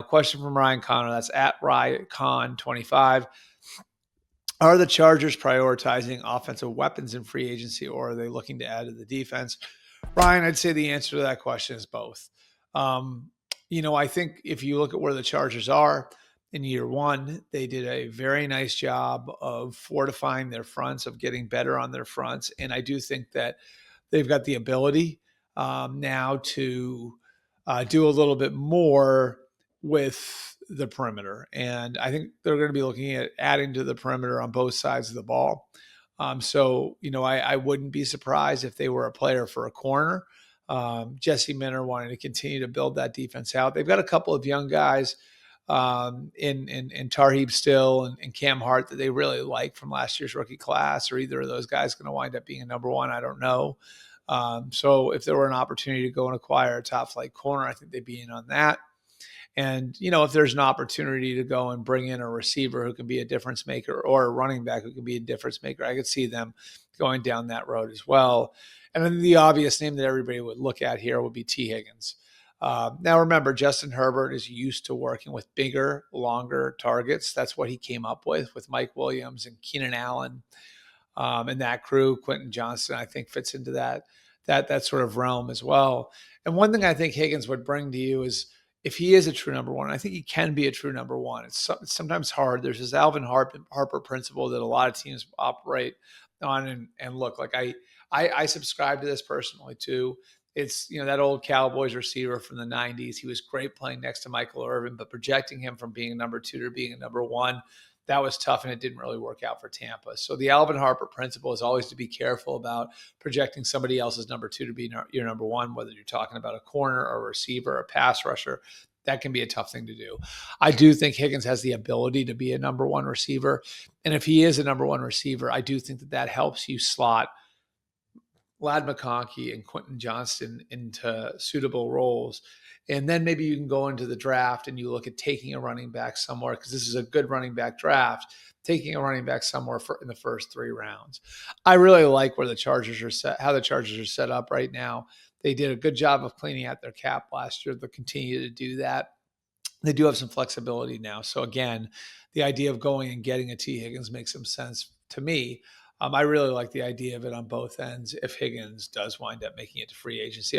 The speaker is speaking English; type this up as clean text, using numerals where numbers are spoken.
question from Ryan Connor. That's at RyanCon25. Are the Chargers prioritizing offensive weapons in free agency, or are they looking to add to the defense? Ryan, I'd say the answer to that question is both. I think if you look at where the Chargers are in year one, they did a very nice job of fortifying their fronts, of getting better on their fronts. And I do think that they've got the ability now to do a little bit more with the perimeter. And I think they're going to be looking at adding to the perimeter on both sides of the ball. I wouldn't be surprised if they were a player for a corner. Jesse Minter wanting to continue to build that defense out. They've got a couple of young guys in Tarheeb Still and Cam Hart that they really like from last year's rookie class. Are either of those guys going to wind up being a number one? I don't know. So if there were an opportunity to go and acquire a top flight corner, I think they'd be in on that. And, if there's an opportunity to go and bring in a receiver who can be a difference maker or a running back who can be a difference maker, I could see them going down that road as well. And then the obvious name that everybody would look at here would be T. Higgins. Now, remember, Justin Herbert is used to working with bigger, longer targets. That's what he came up with Mike Williams and Keenan Allen and that crew. Quentin Johnston, I think, fits into that sort of realm as well. And one thing I think Higgins would bring to you is, if he is a true number one, I think he can be a true number one. It's sometimes hard. There's this Alvin Harper principle that a lot of teams operate on. And look, like I subscribe to this personally too. It's, that old Cowboys receiver from the 90s. He was great playing next to Michael Irvin, but projecting him from being a number two to being a number one, that was tough, and it didn't really work out for Tampa. So the Alvin Harper principle is always to be careful about projecting somebody else's number two to be your number one, whether you're talking about a corner or a receiver or a pass rusher. That can be a tough thing to do. I do think Higgins has the ability to be a number one receiver. And if he is a number one receiver, I do think that helps you slot Ladd McConkey and Quentin Johnston into suitable roles. And then maybe you can go into the draft and you look at taking a running back somewhere, because this is a good running back draft, taking a running back somewhere in the first 3 rounds. I really like where the Chargers are set, how the Chargers are set up right now. They did a good job of cleaning out their cap last year. They'll continue to do that. They do have some flexibility now. So again, the idea of going and getting a T. Higgins makes some sense to me. I really like the idea of it on both ends if Higgins does wind up making it to free agency.